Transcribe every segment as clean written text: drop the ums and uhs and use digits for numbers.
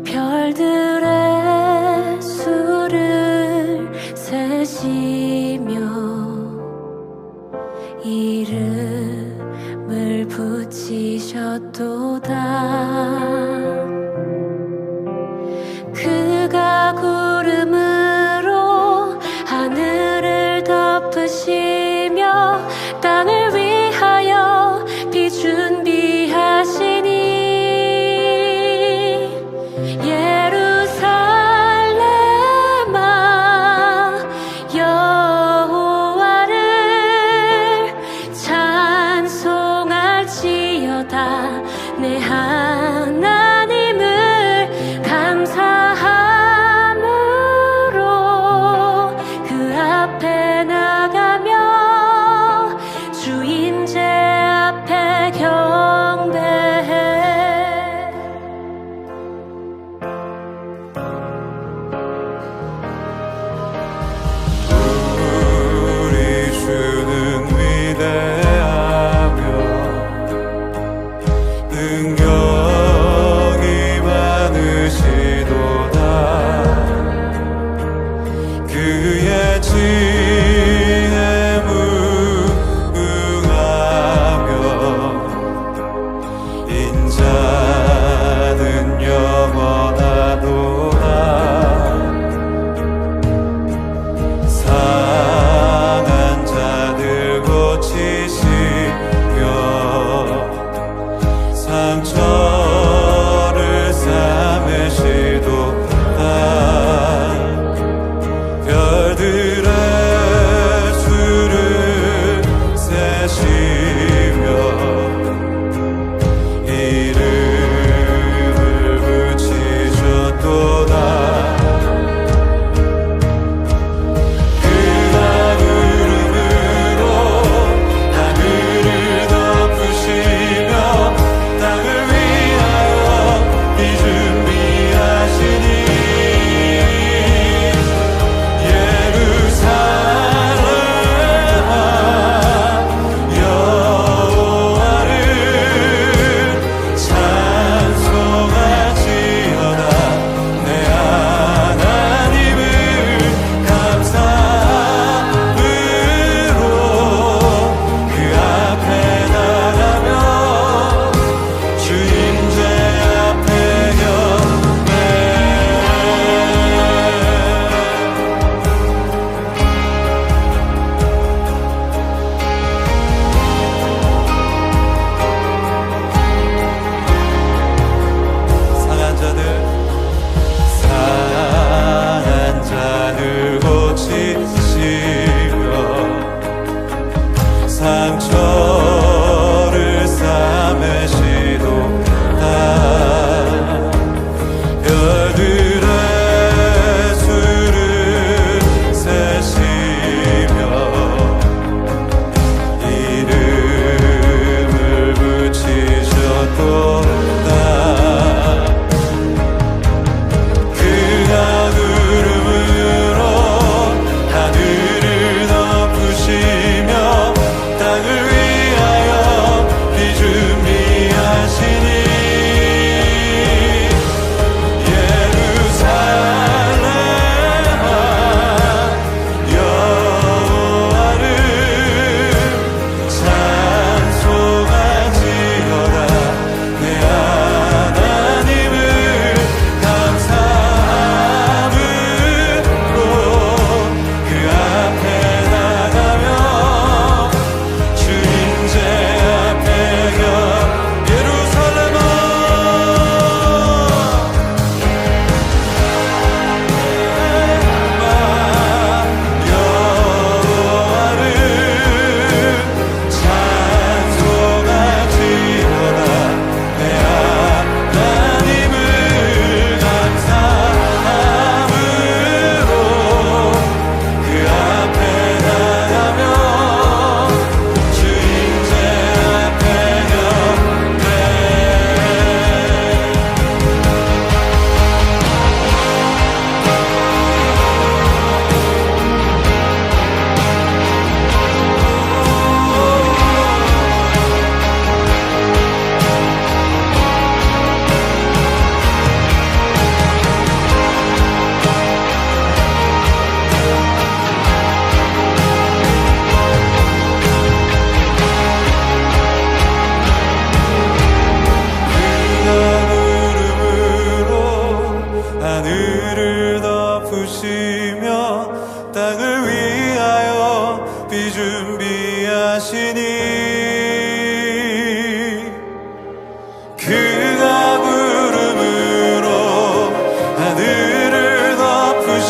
별들의 수를 세시며 이름을 붙이셨도다. 그가 구름으로 하늘을 덮으시며 땅을 위하여 비 준비하시니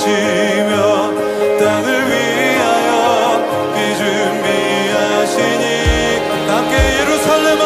사랑하시며 땅을 위하여 비 준비하시니 함께 예루살렘아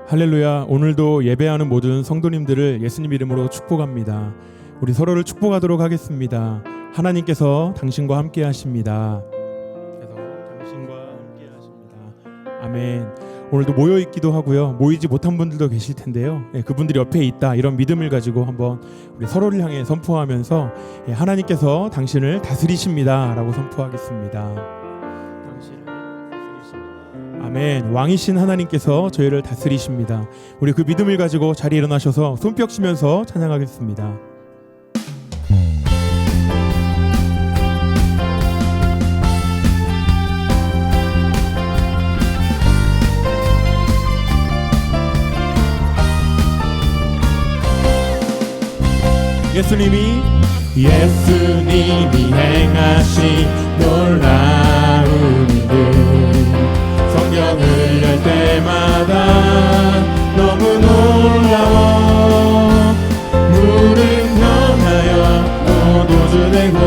할렐루야. 오늘도 예배하는 모든 성도님들을 예수님 이름으로 축복합니다. 우리 서로를 축복하도록 하겠습니다. 하나님께서 당신과 함께 하십니다. 아멘. 오늘도 모여있기도 하고요, 모이지 못한 분들도 계실 텐데요, 그분들이 옆에 있다, 이런 믿음을 가지고 한번 우리 서로를 향해 선포하면서 하나님께서 당신을 다스리십니다 라고 선포하겠습니다. 아멘. 왕이신 하나님께서 저희를 다스리십니다. 우리 그 믿음을 가지고 자리에 일어나셔서 손뼉 치면서 찬양하겠습니다. 예수님이 행하신 놀라운 일들, 성경을 열 때마다 너무 놀라워. 물은 변하여 또 노주되고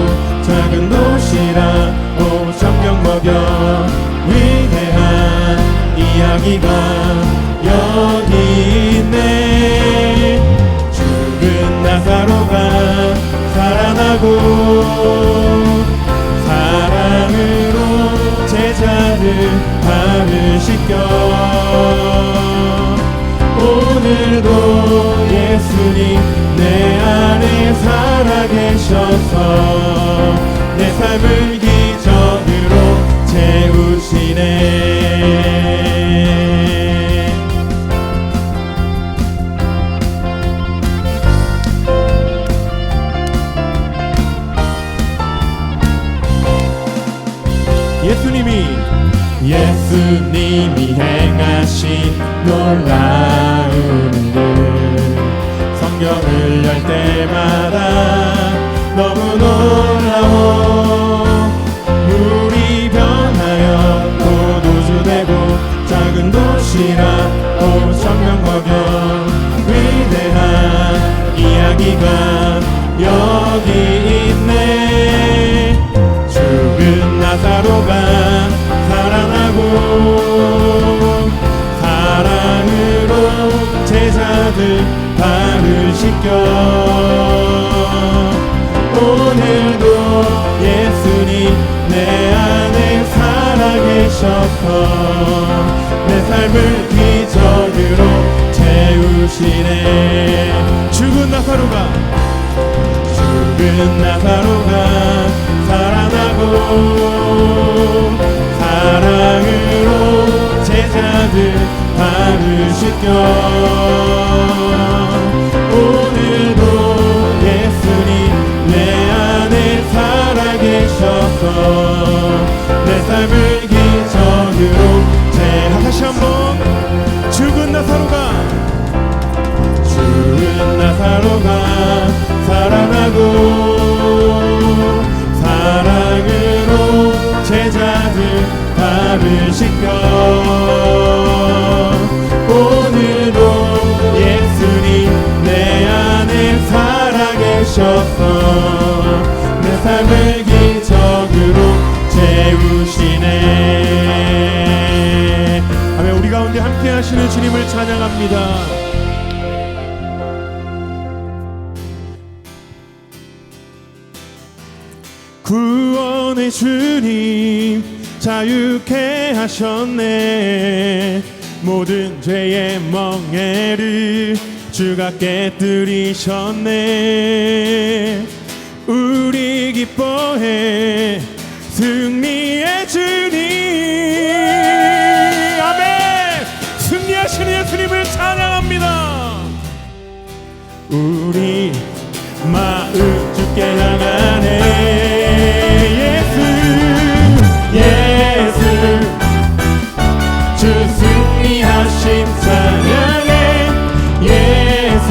작은 도시락 또 성경 먹여 위대한 이야기가 여기 있네. 죽은 나사로가 살아나고 사랑으로 제자들 발을 씻겨. 오늘도 예수님 내 안에 살아계셔서 내 삶을 기적으로 채우시네. 예수님이 행하신 놀라운 일, 성경을 열 때마다 너무 놀라워. 물이 변하여 또 노주되고 작은 도시락 또 성경 먹여 위대한 이야기가 여기 있네. 죽은 나사로가 살아나고 사랑으로 제자들 발을 씻겨. 오늘도 예수님 내 안에 살아계셔서 내 삶을 기적으로 채우시네. 죽은 나사로가 살아나고 사랑으로 제자들 발을 씻겨. 오늘도 예수님 내 그리스도가 살아나고 사랑으로 제자들 발을 씻겨 오늘도 예수님 내 안에 살아계셔서 내 삶을 기적으로 채우시네. 아멘. 우리 가운데 함께 하시는 주님을 찬양합니다. 구원의 주님 자유케 하셨네. 모든 죄의 멍에를 주가 깨뜨리셨네. 우리 기뻐해 승리의 주님. 아멘. 승리하시는 예수님을 찬양합니다. 우리 마음 주께 향하네. 예수 주 승리하심 찬양해. 예수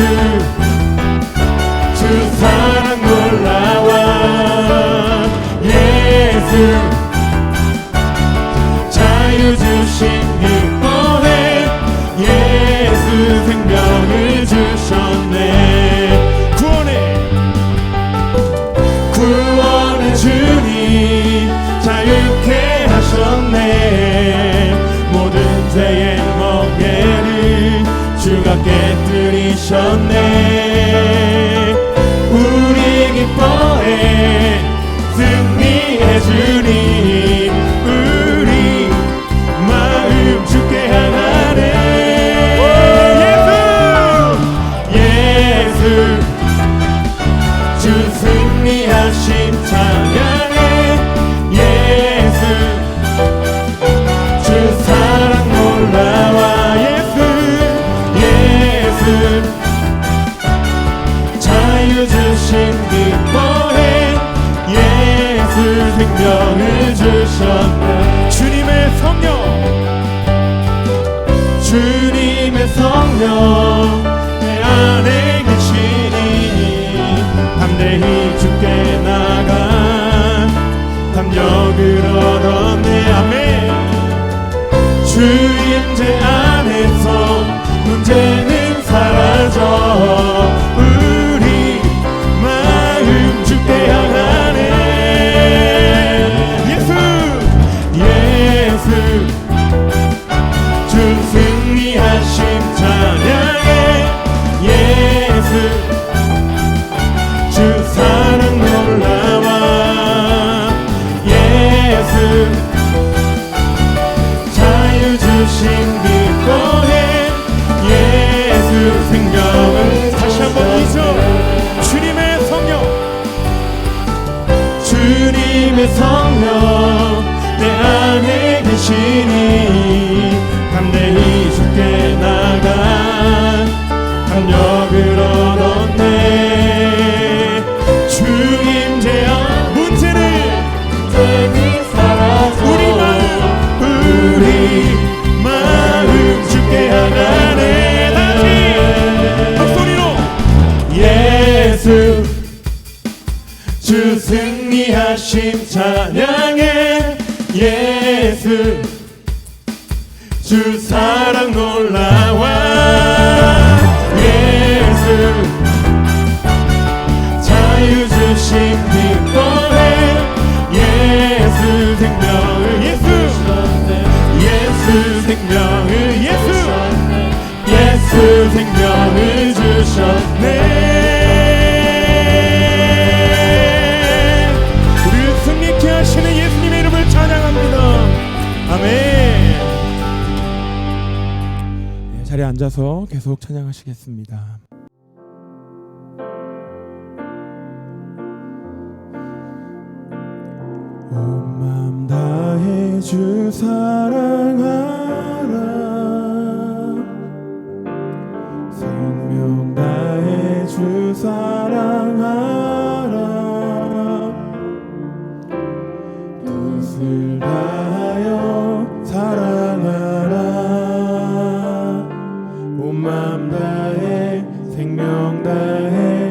주 사랑 놀라워. 예수 자유 주신 기뻐해. 예수 생명을 주셨네. 구원의 주님 자유케 하셨네. 모든 죄의 멍에를 주가 깨뜨리셨네. 우리 기뻐해 승리의 주님. 우리 마음 주께 향하네. 예수 주 승리하심 찬양해. 예수 주 사랑 놀라워. 예수 자유 주신 기뻐해. 예수 생명을 주셨네. 주님의 성령 주님의 성령 내 안에 계시니 담대히 주께 나가 담력을 얻었네. 아멘. 주 임재 안에서 문제는 사라져. 우리 마음 주께 향하네. 예수 주 승리하심 찬양해. 예수 주 사랑 놀라워. 예수 자유 주신 기뻐해. 예수 생명을 다시 한번 이죠. 주님의 성령 주님의 성령 내 안에 계시니 담대히 주께 나가 담력을 얻었네. 주 임재야 문제는 사라져. 우리 마음 주께 향하네. 다시 목소리로 예수 주 승리하심 찬양해. 예수 주 사랑 놀라워. 예수 자유 주심 기뻐해. 예수 생명을 예수 생명을 예수 생명을 주셨네. 우리를 승리케 하시는 예수님의 이름을 찬양합니다. 아멘. 네, 자리에 앉아서 계속 찬양하시겠습니다. 온 맘 다해 주 사랑하라. 생명 다해 주 사랑하라. 뜻을 다하여 사랑하라. 온 맘 다해 생명 다해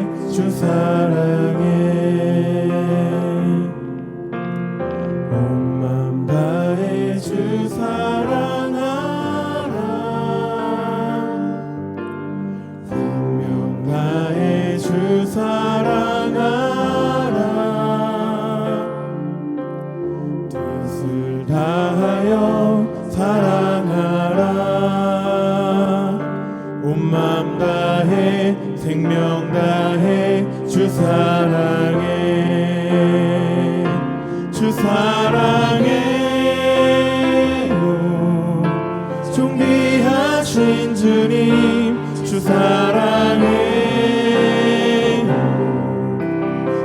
주 사랑하라 뜻을 다하여 사랑하라 온 맘 다해 생명 다해 주 사랑해 주 사랑해요 존귀하신 주님 주 사랑해요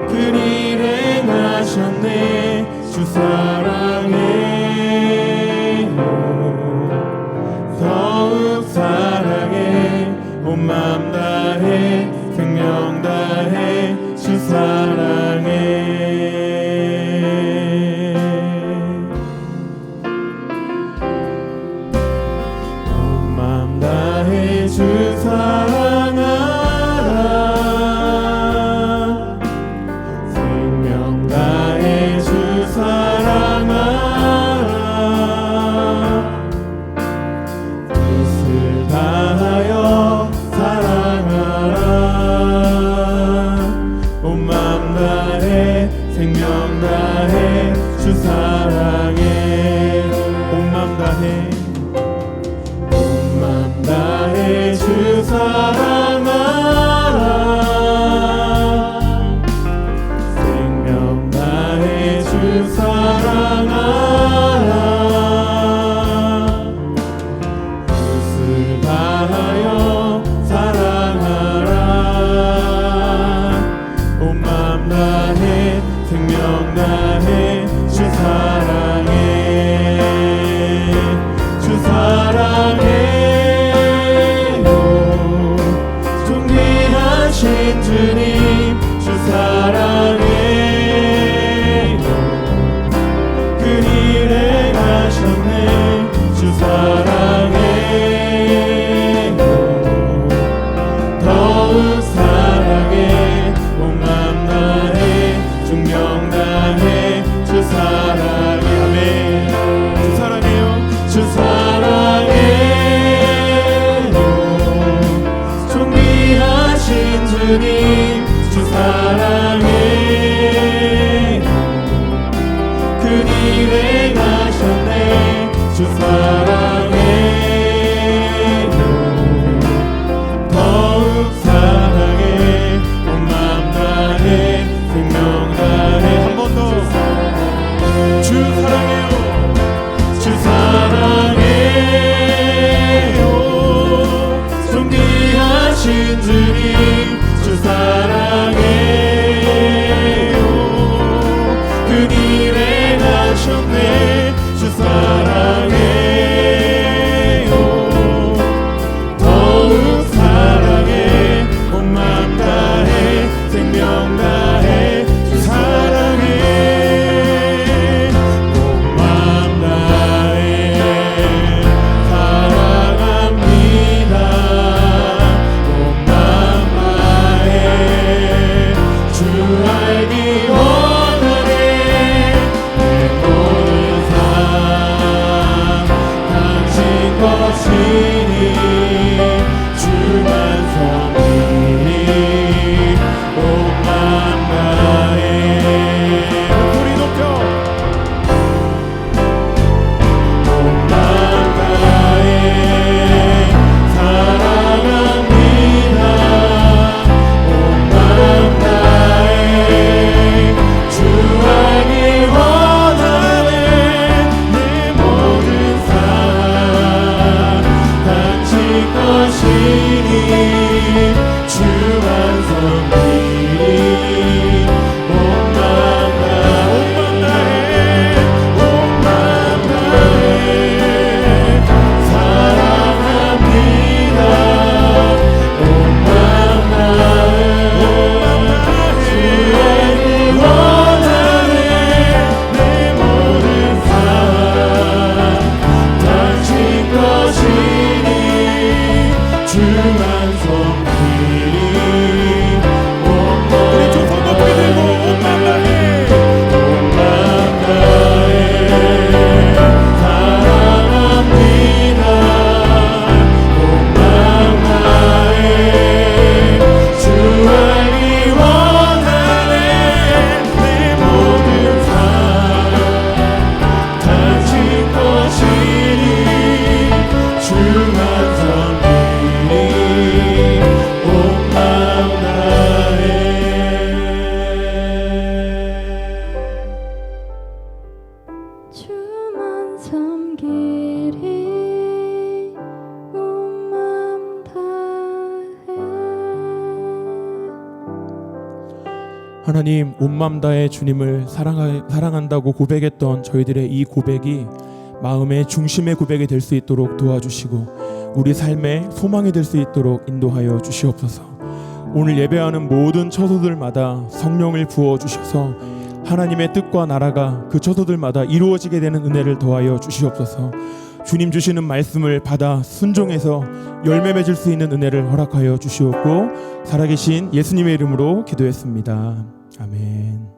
그리 행하셨네 주 사랑해요 더욱 사랑해 온 맘 다해 생명 다해 주 사랑해 온 맘 다해 주 사랑하라 생명 다해 주 사랑하라 뜻을 다하여 사랑하라 온 맘 다해 생명 다해 주 사랑해 온 맘 다해 온 맘 다해 주 사랑하라 생명 다해 주 사랑하라 뜻을 다하여 사랑하라 온 맘 다해 생명 다해 주 사랑해 주 사랑해요 존귀하신 주님 주 사랑해요 그리 행하셨네 주 사랑해요 더욱 사랑해 온 맘 다해 중명 다해 주 사랑해 아멘 주 사랑해요 주 사랑해요 존귀하신 주님 주 사랑해요 그리 행하셨네 주 사랑해요 더욱 사랑해 온 맘 다해 생명 다해 한 번 더 주 사랑해요 주 사랑해요 존귀하신 주님 주 사랑해요 그리 행하셨네 주 사랑해요 더욱 사랑해 온 맘 다해 생명 다해 주 사랑해 온 맘 다해 사랑합니다 온 맘 다해 주 하나님, 온 맘 다해 주님을 사랑한다고 고백했던 저희들의 이 고백이 마음의 중심의 고백이 될 수 있도록 도와주시고 우리 삶의 소망이 될 수 있도록 인도하여 주시옵소서. 오늘 예배하는 모든 처소들마다 성령을 부어주셔서 하나님의 뜻과 나라가 그 처소들마다 이루어지게 되는 은혜를 더하여 주시옵소서. 주님 주시는 말씀을 받아 순종해서 열매 맺을 수 있는 은혜를 허락하여 주시옵고 살아계신 예수님의 이름으로 기도했습니다. 아멘.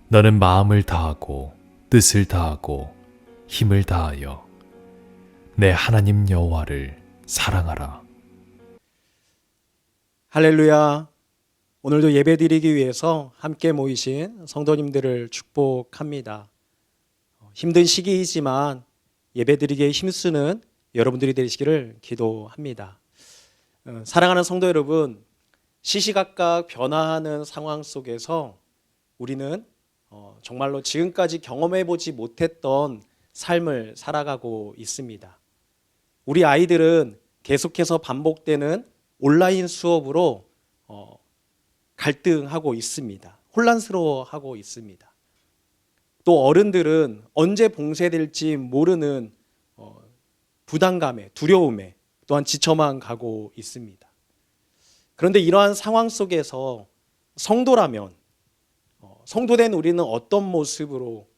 너는 마음을 다하고 뜻을 다하고 힘을 다하여 내 하나님 여호와를 사랑하라. 할렐루야. 오늘도 예배드리기 위해서 함께 모이신 성도님들을 축복합니다. 힘든 시기이지만 예배드리기에 힘쓰는 여러분들이 되시기를 기도합니다. 사랑하는 성도 여러분, 시시각각 변화하는 상황 속에서 우리는 정말로 지금까지 경험해보지 못했던 삶을 살아가고 있습니다. 우리 아이들은 계속해서 반복되는 온라인 수업으로 갈등하고 있습니다. 혼란스러워하고 있습니다. 또 어른들은 언제 봉쇄될지 모르는 부담감에, 두려움에 또한 지쳐만 가고 있습니다. 그런데 이러한 상황 속에서 성도라면, 성도된 우리는 어떤 모습으로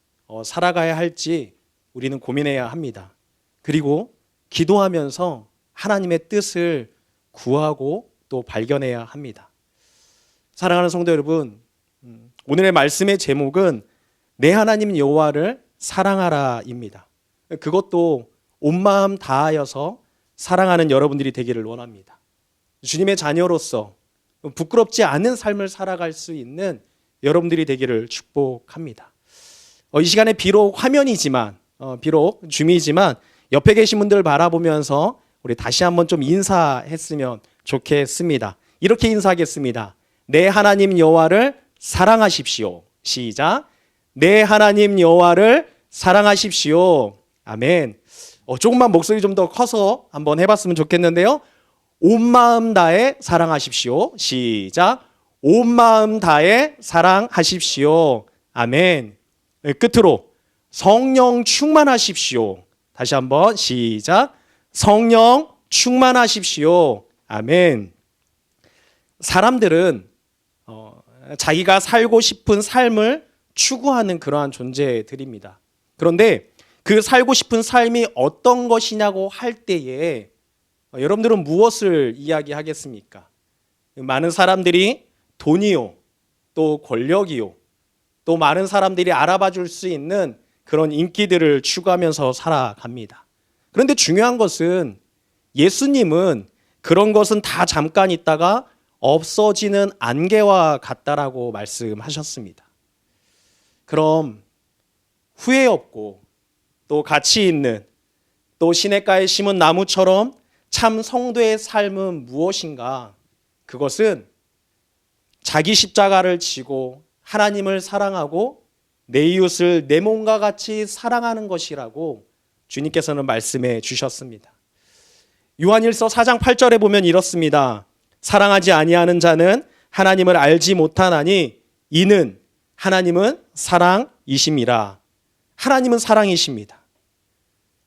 살아가야 할지 우리는 고민해야 합니다. 그리고 기도하면서 하나님의 뜻을 구하고 또 발견해야 합니다. 사랑하는 성도 여러분, 오늘의 말씀의 제목은 내 하나님 여호와를 사랑하라입니다. 그것도 온 마음 다하여서 사랑하는 여러분들이 되기를 원합니다. 주님의 자녀로서 부끄럽지 않은 삶을 살아갈 수 있는 여러분들이 되기를 축복합니다. 이 시간에 비록 화면이지만, 비록 줌이지만 옆에 계신 분들 바라보면서 우리 다시 한번 좀 인사했으면 좋겠습니다. 이렇게 인사하겠습니다. 내 하나님 여호와를 사랑하십시오. 시작. 내 하나님 여호와를 사랑하십시오. 아멘. 조금만 목소리 좀 더 커서 한번 해봤으면 좋겠는데요. 온 마음 다해 사랑하십시오. 시작. 온 마음 다해 사랑하십시오. 아멘. 끝으로 성령 충만하십시오. 다시 한번 시작. 성령 충만하십시오. 아멘. 사람들은 자기가 살고 싶은 삶을 추구하는 그러한 존재들입니다. 그런데 그 살고 싶은 삶이 어떤 것이냐고 할 때에 여러분들은 무엇을 이야기하겠습니까? 많은 사람들이 돈이요, 또 권력이요, 또 많은 사람들이 알아봐 줄 수 있는 그런 인기들을 추구하면서 살아갑니다. 그런데 중요한 것은 예수님은 그런 것은 다 잠깐 있다가 없어지는 안개와 같다라고 말씀하셨습니다. 그럼 후회 없고 또 가치 있는 또 시냇가에 심은 나무처럼 참 성도의 삶은 무엇인가? 그것은 자기 십자가를 지고 하나님을 사랑하고 내 이웃을 내 몸과 같이 사랑하는 것이라고 주님께서는 말씀해 주셨습니다. 요한일서 4장 8절에 보면 이렇습니다. 사랑하지 아니하는 자는 하나님을 알지 못하나니 이는 하나님은 사랑이심이라. 하나님은 사랑이십니다.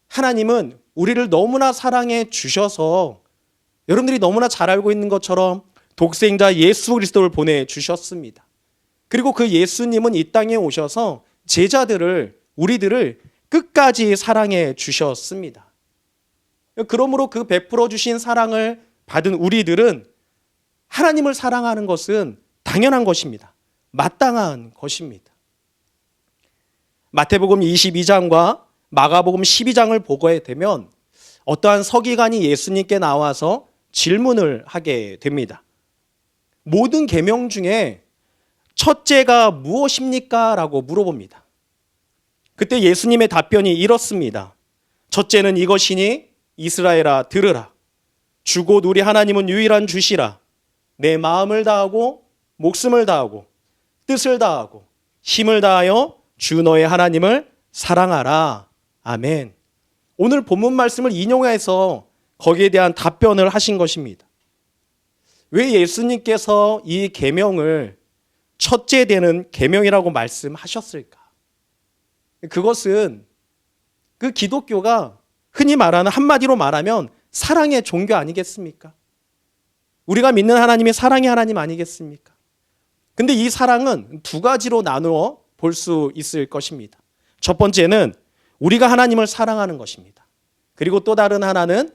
하나님은 우리를 너무나 사랑해 주셔서 여러분들이 너무나 잘 알고 있는 것처럼 독생자 예수 그리스도를 보내주셨습니다. 그리고 그 예수님은 이 땅에 오셔서 제자들을, 우리들을 끝까지 사랑해 주셨습니다. 그러므로 그 베풀어 주신 사랑을 받은 우리들은 하나님을 사랑하는 것은 당연한 것입니다. 마땅한 것입니다. 마태복음 22장과 마가복음 12장을 보게 되면 어떠한 서기관이 예수님께 나와서 질문을 하게 됩니다. 모든 계명 중에 첫째가 무엇입니까? 라고 물어봅니다. 그때 예수님의 답변이 이렇습니다. 첫째는 이것이니 이스라엘아 들으라. 주곧 우리 하나님은 유일한 주시라. 내 마음을 다하고 목숨을 다하고 뜻을 다하고 힘을 다하여 주 너의 하나님을 사랑하라. 아멘. 오늘 본문 말씀을 인용해서 거기에 대한 답변을 하신 것입니다. 왜 예수님께서 이 계명을 첫째 되는 계명이라고 말씀하셨을까? 그것은 그 기독교가 흔히 말하는 한마디로 말하면 사랑의 종교 아니겠습니까? 우리가 믿는 하나님이 사랑의 하나님 아니겠습니까? 근데 이 사랑은 두 가지로 나누어 볼 수 있을 것입니다. 첫 번째는 우리가 하나님을 사랑하는 것입니다. 그리고 또 다른 하나는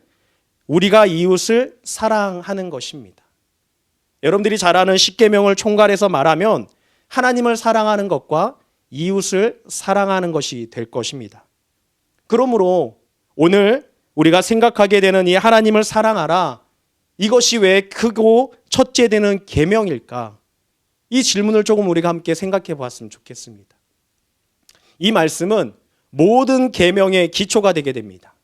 우리가 이웃을 사랑하는 것입니다. 여러분들이 잘 아는 십계명을 총괄해서 말하면 하나님을 사랑하는 것과 이웃을 사랑하는 것이 될 것입니다. 그러므로 오늘 우리가 생각하게 되는 이 하나님을 사랑하라, 이것이 왜 크고 첫째 되는 계명일까? 이 질문을 조금 우리가 함께 생각해 보았으면 좋겠습니다. 이 말씀은 모든 계명의 기초가 되게 됩니다.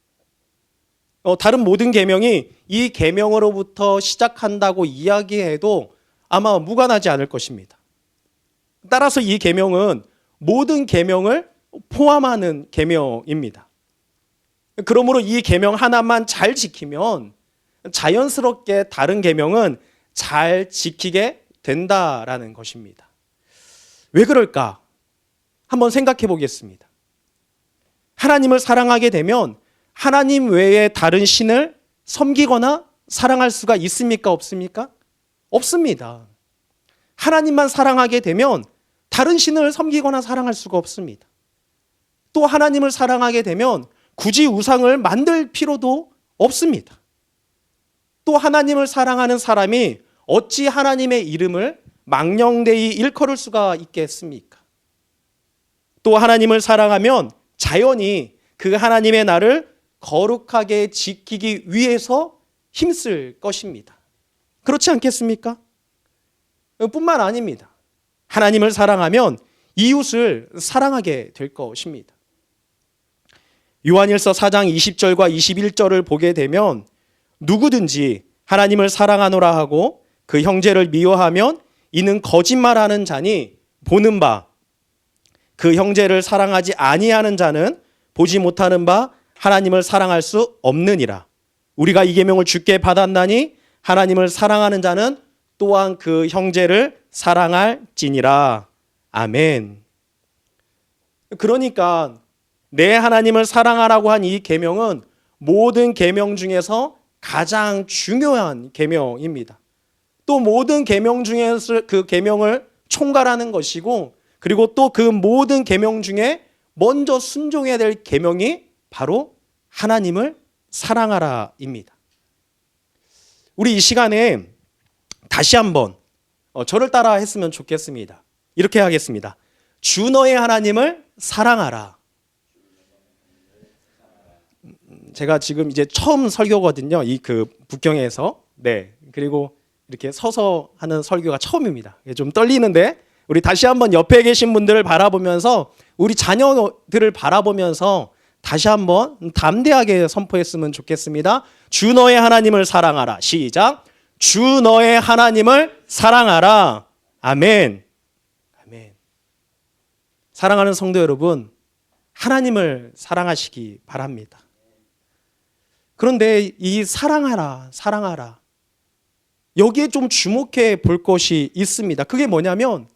다른 모든 계명이 이 계명으로부터 시작한다고 이야기해도 아마 무관하지 않을 것입니다. 따라서 이 계명은 모든 계명을 포함하는 계명입니다. 그러므로 이 계명 하나만 잘 지키면 자연스럽게 다른 계명은 잘 지키게 된다라는 것입니다. 왜 그럴까? 한번 생각해 보겠습니다. 하나님을 사랑하게 되면 하나님 외에 다른 신을 섬기거나 사랑할 수가 있습니까? 없습니까? 없습니다. 하나님만 사랑하게 되면 다른 신을 섬기거나 사랑할 수가 없습니다. 또 하나님을 사랑하게 되면 굳이 우상을 만들 필요도 없습니다. 또 하나님을 사랑하는 사람이 어찌 하나님의 이름을 망령되이 일컬을 수가 있겠습니까? 또 하나님을 사랑하면 자연히 그 하나님의 나를 거룩하게 지키기 위해서 힘쓸 것입니다. 그렇지 않겠습니까? 뿐만 아닙니다. 하나님을 사랑하면 이웃을 사랑하게 될 것입니다. 요한일서 4장 20절과 21절을 보게 되면 누구든지 하나님을 사랑하노라 하고 그 형제를 미워하면 이는 거짓말하는 자니 보는 바 그 형제를 사랑하지 아니하는 자는 보지 못하는 바 하나님을 사랑할 수 없느니라. 우리가 이 계명을 주께 받았나니 하나님을 사랑하는 자는 또한 그 형제를 사랑할지니라. 아멘. 그러니까 내 하나님을 사랑하라고 한 이 계명은 모든 계명 중에서 가장 중요한 계명입니다. 또 모든 계명 중에서 그 계명을 총괄하는 것이고, 그리고 또 그 모든 계명 중에 먼저 순종해야 될 계명이 바로 하나님을 사랑하라입니다. 우리 이 시간에 다시 한번 저를 따라 했으면 좋겠습니다. 이렇게 하겠습니다. 주 너의 하나님을 사랑하라. 제가 지금 이제 처음 설교거든요. 이 북경에서. 네. 그리고 이렇게 서서 하는 설교가 처음입니다. 좀 떨리는데 우리 다시 한번 옆에 계신 분들을 바라보면서 우리 자녀들을 바라보면서 다시 한번 담대하게 선포했으면 좋겠습니다. 주 너의 하나님을 사랑하라. 시작. 주 너의 하나님을 사랑하라. 아멘. 아멘. 사랑하는 성도 여러분, 하나님을 사랑하시기 바랍니다. 그런데 이 사랑하라, 사랑하라. 여기에 좀 주목해 볼 것이 있습니다. 그게 뭐냐면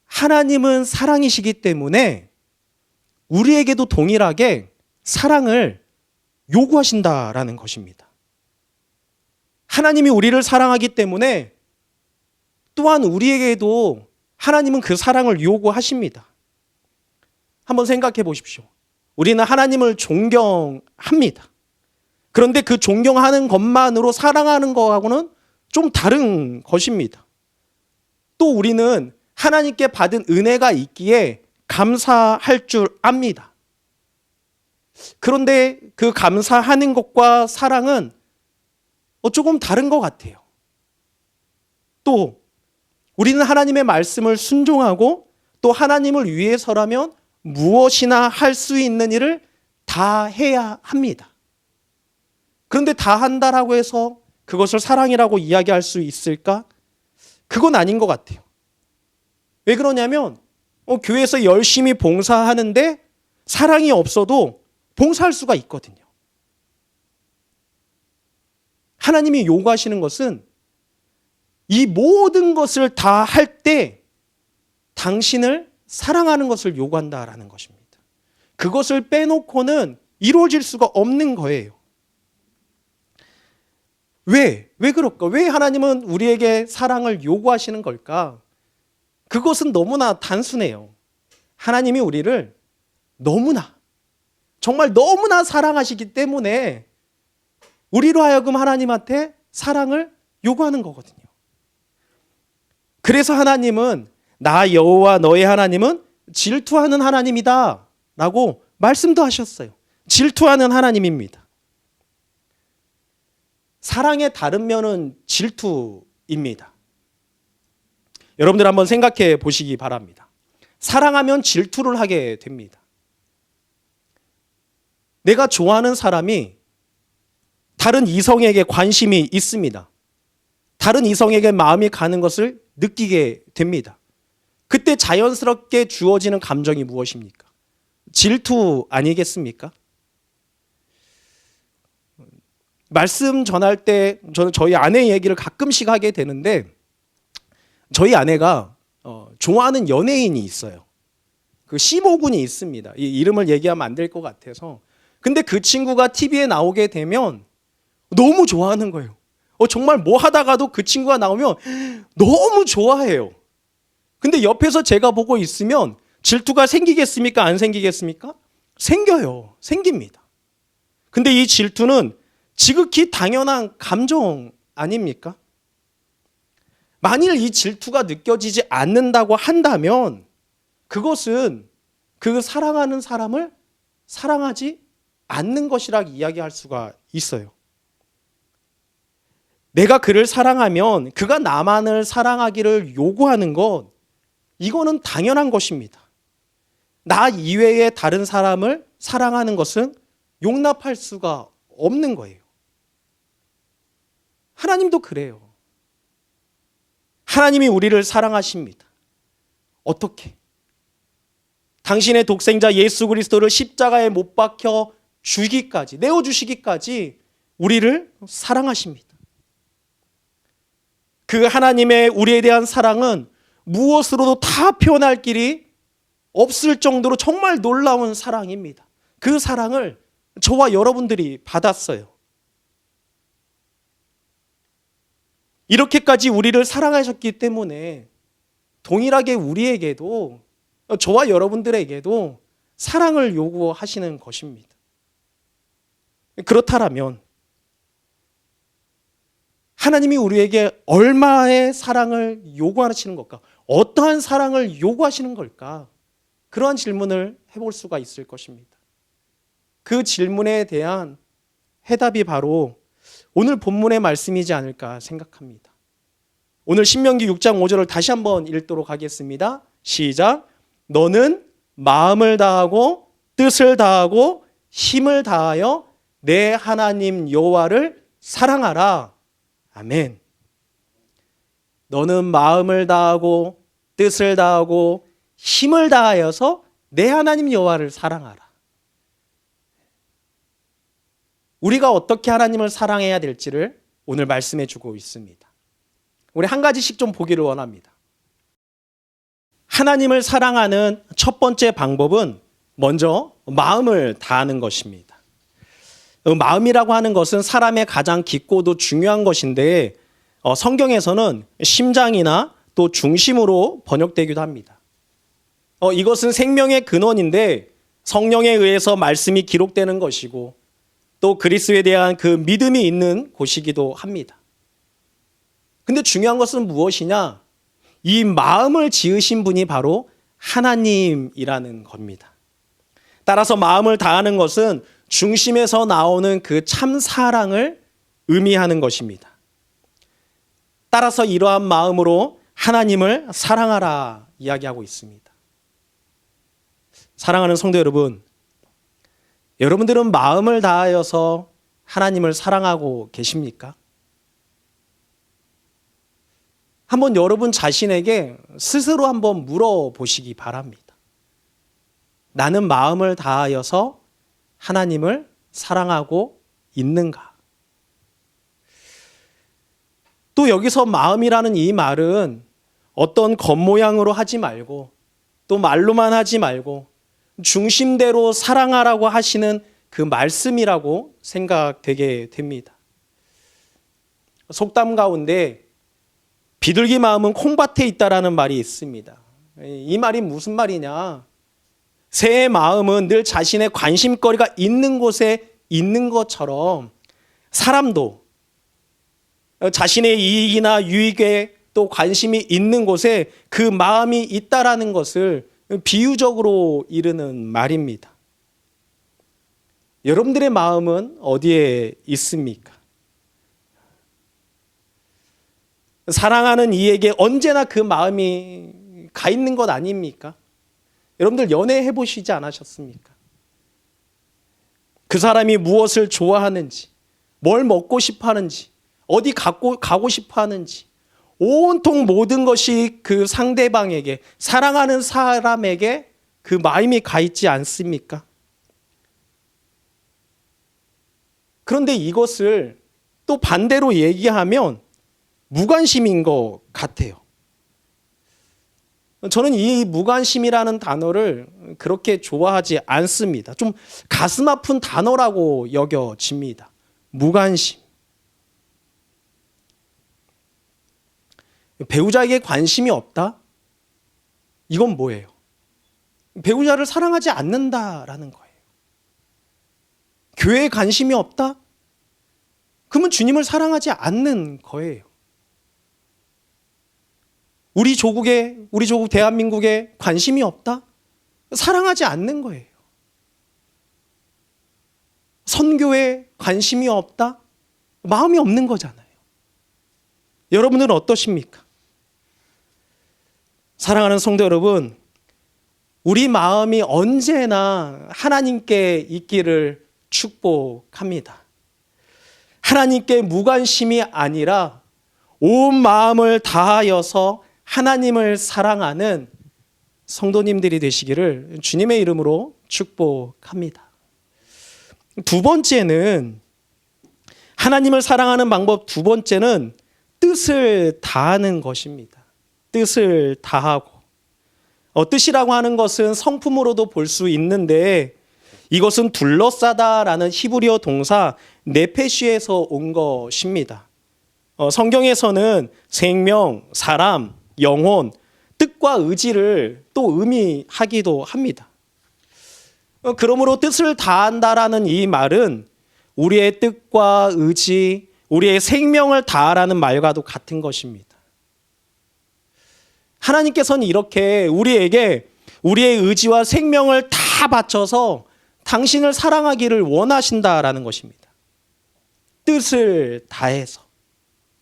하나님은 사랑이시기 때문에 우리에게도 동일하게 사랑을 요구하신다라는 것입니다. 하나님이 우리를 사랑하기 때문에 또한 우리에게도 하나님은 그 사랑을 요구하십니다. 한번 생각해 보십시오. 우리는 하나님을 존경합니다. 그런데 그 존경하는 것만으로 사랑하는 것하고는 좀 다른 것입니다. 또 우리는 하나님께 받은 은혜가 있기에 감사할 줄 압니다. 그런데 그 감사하는 것과 사랑은 조금 다른 것 같아요. 또 우리는 하나님의 말씀을 순종하고 또 하나님을 위해서라면 무엇이나 할 수 있는 일을 다 해야 합니다. 그런데 다 한다라고 해서 그것을 사랑이라고 이야기할 수 있을까? 그건 아닌 것 같아요. 왜 그러냐면 교회에서 열심히 봉사하는데 사랑이 없어도 봉사할 수가 있거든요. 하나님이 요구하시는 것은 이 모든 것을 다 할 때 당신을 사랑하는 것을 요구한다라는 것입니다. 그것을 빼놓고는 이루어질 수가 없는 거예요. 왜 그럴까? 왜 하나님은 우리에게 사랑을 요구하시는 걸까? 그것은 너무나 단순해요. 하나님이 우리를 너무나, 정말 너무나 사랑하시기 때문에 우리로 하여금 하나님한테 사랑을 요구하는 거거든요. 그래서 하나님은 나 여호와 너의 하나님은 질투하는 하나님이다 라고 말씀도 하셨어요. 질투하는 하나님입니다. 사랑의 다른 면은 질투입니다. 여러분들 한번 생각해 보시기 바랍니다. 사랑하면 질투를 하게 됩니다. 내가 좋아하는 사람이 다른 이성에게 관심이 있습니다. 다른 이성에게 마음이 가는 것을 느끼게 됩니다. 그때 자연스럽게 주어지는 감정이 무엇입니까? 질투 아니겠습니까? 말씀 전할 때 저는 저희 아내 얘기를 가끔씩 하게 되는데, 저희 아내가 좋아하는 연예인이 있어요. 그 15군이 있습니다. 이 이름을 얘기하면 안 될 것 같아서. 근데 그 친구가 TV에 나오게 되면 너무 좋아하는 거예요. 정말 뭐 하다가도 그 친구가 나오면 너무 좋아해요. 근데 옆에서 제가 보고 있으면 질투가 생기겠습니까? 안 생기겠습니까? 생겨요. 생깁니다. 근데 이 질투는 지극히 당연한 감정 아닙니까? 만일 이 질투가 느껴지지 않는다고 한다면 그것은 그 사랑하는 사람을 사랑하지 않는 것이라 이야기할 수가 있어요. 내가 그를 사랑하면 그가 나만을 사랑하기를 요구하는 것, 이거는 당연한 것입니다. 나 이외의 다른 사람을 사랑하는 것은 용납할 수가 없는 거예요. 하나님도 그래요. 하나님이 우리를 사랑하십니다. 어떻게? 당신의 독생자 예수 그리스도를 십자가에 못 박혀 주기까지, 내어주시기까지 우리를 사랑하십니다. 그 하나님의 우리에 대한 사랑은 무엇으로도 다 표현할 길이 없을 정도로 정말 놀라운 사랑입니다. 그 사랑을 저와 여러분들이 받았어요. 이렇게까지 우리를 사랑하셨기 때문에 동일하게 우리에게도, 저와 여러분들에게도 사랑을 요구하시는 것입니다. 그렇다면 하나님이 우리에게 얼마의 사랑을 요구하시는 걸까? 어떠한 사랑을 요구하시는 걸까? 그러한 질문을 해볼 수가 있을 것입니다. 그 질문에 대한 해답이 바로 오늘 본문의 말씀이지 않을까 생각합니다. 오늘 신명기 6장 5절을 다시 한번 읽도록 하겠습니다. 시작. 너는 마음을 다하고 뜻을 다하고 힘을 다하여 내 하나님 여호와를 사랑하라. 아멘. 너는 마음을 다하고 뜻을 다하고 힘을 다하여서 내 하나님 여호와를 사랑하라. 우리가 어떻게 하나님을 사랑해야 될지를 오늘 말씀해 주고 있습니다. 우리 한 가지씩 좀 보기를 원합니다. 하나님을 사랑하는 첫 번째 방법은 먼저 마음을 다하는 것입니다. 마음이라고 하는 것은 사람의 가장 깊고도 중요한 것인데 성경에서는 심장이나 또 중심으로 번역되기도 합니다. 이것은 생명의 근원인데 성령에 의해서 말씀이 기록되는 것이고 또 그리스도에 대한 그 믿음이 있는 곳이기도 합니다. 근데 중요한 것은 무엇이냐? 이 마음을 지으신 분이 바로 하나님이라는 겁니다. 따라서 마음을 다하는 것은 중심에서 나오는 그 참 사랑을 의미하는 것입니다. 따라서 이러한 마음으로 하나님을 사랑하라 이야기하고 있습니다. 사랑하는 성도 여러분, 여러분들은 마음을 다하여서 하나님을 사랑하고 계십니까? 한번 여러분 자신에게 스스로 한번 물어보시기 바랍니다. 나는 마음을 다하여서 하나님을 사랑하고 있는가? 또 여기서 마음이라는 이 말은 어떤 겉모양으로 하지 말고 또 말로만 하지 말고 중심대로 사랑하라고 하시는 그 말씀이라고 생각되게 됩니다. 속담 가운데 비둘기 마음은 콩밭에 있다라는 말이 있습니다. 이 말이 무슨 말이냐? 새의 마음은 늘 자신의 관심거리가 있는 곳에 있는 것처럼 사람도 자신의 이익이나 유익에 또 관심이 있는 곳에 그 마음이 있다라는 것을 비유적으로 이르는 말입니다. 여러분들의 마음은 어디에 있습니까? 사랑하는 이에게 언제나 그 마음이 가 있는 것 아닙니까? 여러분들 연애해 보시지 않으셨습니까? 그 사람이 무엇을 좋아하는지, 뭘 먹고 싶어 하는지, 어디 가고 싶어 하는지, 온통 모든 것이 그 상대방에게, 사랑하는 사람에게 그 마음이 가 있지 않습니까? 그런데 이것을 또 반대로 얘기하면 무관심인 것 같아요. 저는 이 무관심이라는 단어를 그렇게 좋아하지 않습니다. 좀 가슴 아픈 단어라고 여겨집니다. 무관심. 배우자에게 관심이 없다? 이건 뭐예요? 배우자를 사랑하지 않는다라는 거예요. 교회에 관심이 없다? 그러면 주님을 사랑하지 않는 거예요. 우리 조국 대한민국에 관심이 없다? 사랑하지 않는 거예요. 선교에 관심이 없다? 마음이 없는 거잖아요. 여러분들은 어떠십니까? 사랑하는 성도 여러분, 우리 마음이 언제나 하나님께 있기를 축복합니다. 하나님께 무관심이 아니라 온 마음을 다하여서 하나님을 사랑하는 성도님들이 되시기를 주님의 이름으로 축복합니다. 두 번째는, 하나님을 사랑하는 방법 두 번째는 뜻을 다하는 것입니다. 뜻을 다하고. 뜻이라고 하는 것은 성품으로도 볼 수 있는데, 이것은 둘러싸다라는 히브리어 동사 네페시에서 온 것입니다. 성경에서는 생명, 사람, 영혼, 뜻과 의지를 또 의미하기도 합니다. 그러므로 뜻을 다한다라는 이 말은 우리의 뜻과 의지, 우리의 생명을 다하라는 말과도 같은 것입니다. 하나님께서는 이렇게 우리에게 우리의 의지와 생명을 다 바쳐서 당신을 사랑하기를 원하신다라는 것입니다. 뜻을 다해서.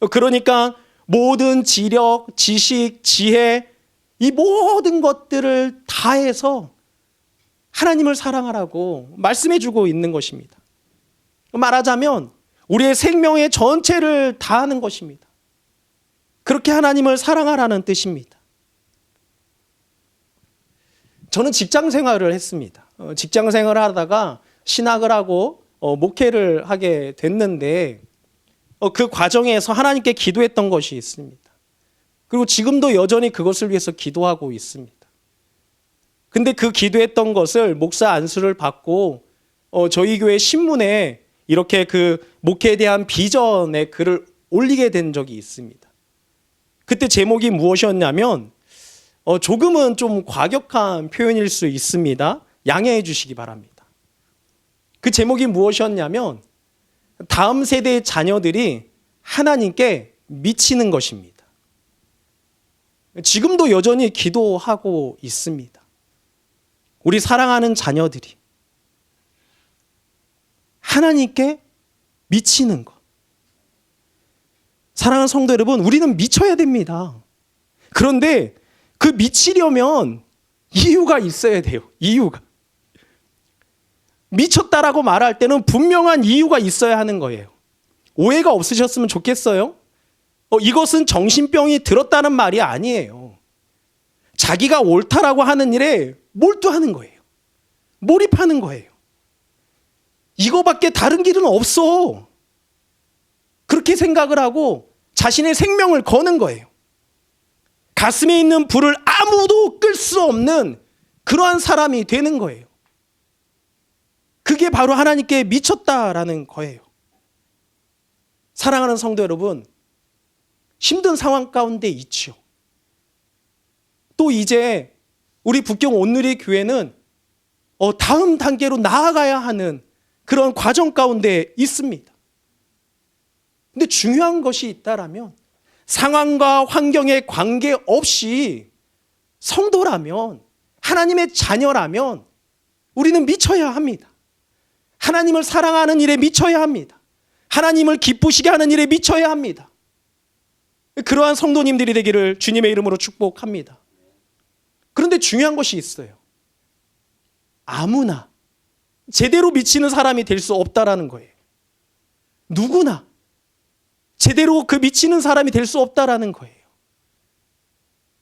그러니까 모든 지력, 지식, 지혜, 이 모든 것들을 다해서 하나님을 사랑하라고 말씀해주고 있는 것입니다. 말하자면 우리의 생명의 전체를 다하는 것입니다. 그렇게 하나님을 사랑하라는 뜻입니다. 저는 직장 생활을 했습니다. 직장 생활을 하다가 신학을 하고 목회를 하게 됐는데, 그 과정에서 하나님께 기도했던 것이 있습니다. 그리고 지금도 여전히 그것을 위해서 기도하고 있습니다. 근데 그 기도했던 것을 목사 안수를 받고 저희 교회 신문에 이렇게 그 목회에 대한 비전의 글을 올리게 된 적이 있습니다. 그때 제목이 무엇이었냐면, 조금은 좀 과격한 표현일 수 있습니다. 양해해 주시기 바랍니다. 그 제목이 무엇이었냐면, 다음 세대의 자녀들이 하나님께 미치는 것입니다. 지금도 여전히 기도하고 있습니다. 우리 사랑하는 자녀들이 하나님께 미치는 것. 사랑하는 성도 여러분, 우리는 미쳐야 됩니다. 그런데 그 미치려면 이유가 있어야 돼요. 이유가. 미쳤다라고 말할 때는 분명한 이유가 있어야 하는 거예요. 오해가 없으셨으면 좋겠어요. 이것은 정신병이 들었다는 말이 아니에요. 자기가 옳다라고 하는 일에 몰두하는 거예요. 몰입하는 거예요. 이거밖에 다른 길은 없어. 그렇게 생각을 하고 자신의 생명을 거는 거예요. 가슴에 있는 불을 아무도 끌 수 없는 그러한 사람이 되는 거예요. 그게 바로 하나님께 미쳤다라는 거예요. 사랑하는 성도 여러분, 힘든 상황 가운데 있죠. 또 이제 우리 북경 온누리 교회는 다음 단계로 나아가야 하는 그런 과정 가운데 있습니다. 근데 중요한 것이 있다라면, 상황과 환경에 관계없이 성도라면, 하나님의 자녀라면 우리는 미쳐야 합니다. 하나님을 사랑하는 일에 미쳐야 합니다. 하나님을 기쁘시게 하는 일에 미쳐야 합니다. 그러한 성도님들이 되기를 주님의 이름으로 축복합니다. 그런데 중요한 것이 있어요. 아무나 제대로 미치는 사람이 될 수 없다라는 거예요. 누구나 제대로 그 미치는 사람이 될 수 없다라는 거예요.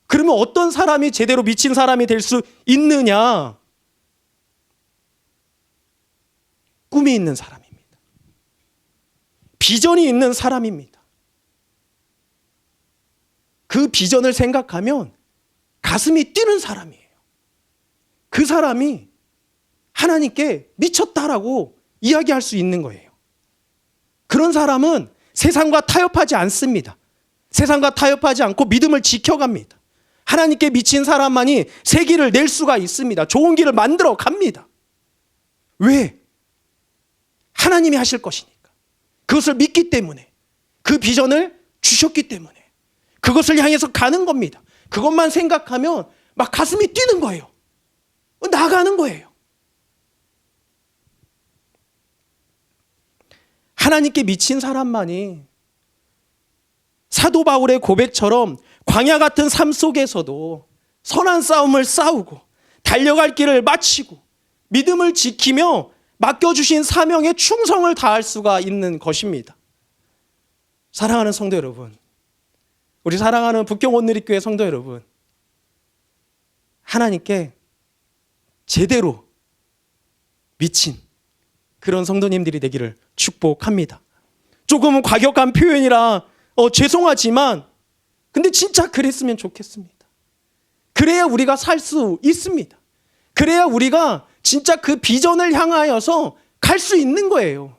그러면 어떤 사람이 제대로 미친 사람이 될 수 있느냐? 꿈이 있는 사람입니다. 비전이 있는 사람입니다. 그 비전을 생각하면 가슴이 뛰는 사람이에요. 그 사람이 하나님께 미쳤다라고 이야기할 수 있는 거예요. 그런 사람은 세상과 타협하지 않습니다. 세상과 타협하지 않고 믿음을 지켜갑니다. 하나님께 미친 사람만이 새 길을 낼 수가 있습니다. 좋은 길을 만들어 갑니다. 왜? 하나님이 하실 것이니까. 그것을 믿기 때문에, 그 비전을 주셨기 때문에 그것을 향해서 가는 겁니다. 그것만 생각하면 막 가슴이 뛰는 거예요. 나가는 거예요. 하나님께 미친 사람만이 사도 바울의 고백처럼 광야 같은 삶 속에서도 선한 싸움을 싸우고 달려갈 길을 마치고 믿음을 지키며 맡겨주신 사명에 충성을 다할 수가 있는 것입니다. 사랑하는 성도 여러분, 우리 사랑하는 북경온누리교회 성도 여러분, 하나님께 제대로 미친 그런 성도님들이 되기를 축복합니다. 조금은 과격한 표현이라 죄송하지만 근데 진짜 그랬으면 좋겠습니다. 그래야 우리가 살 수 있습니다. 그래야 우리가 진짜 그 비전을 향하여서 갈 수 있는 거예요.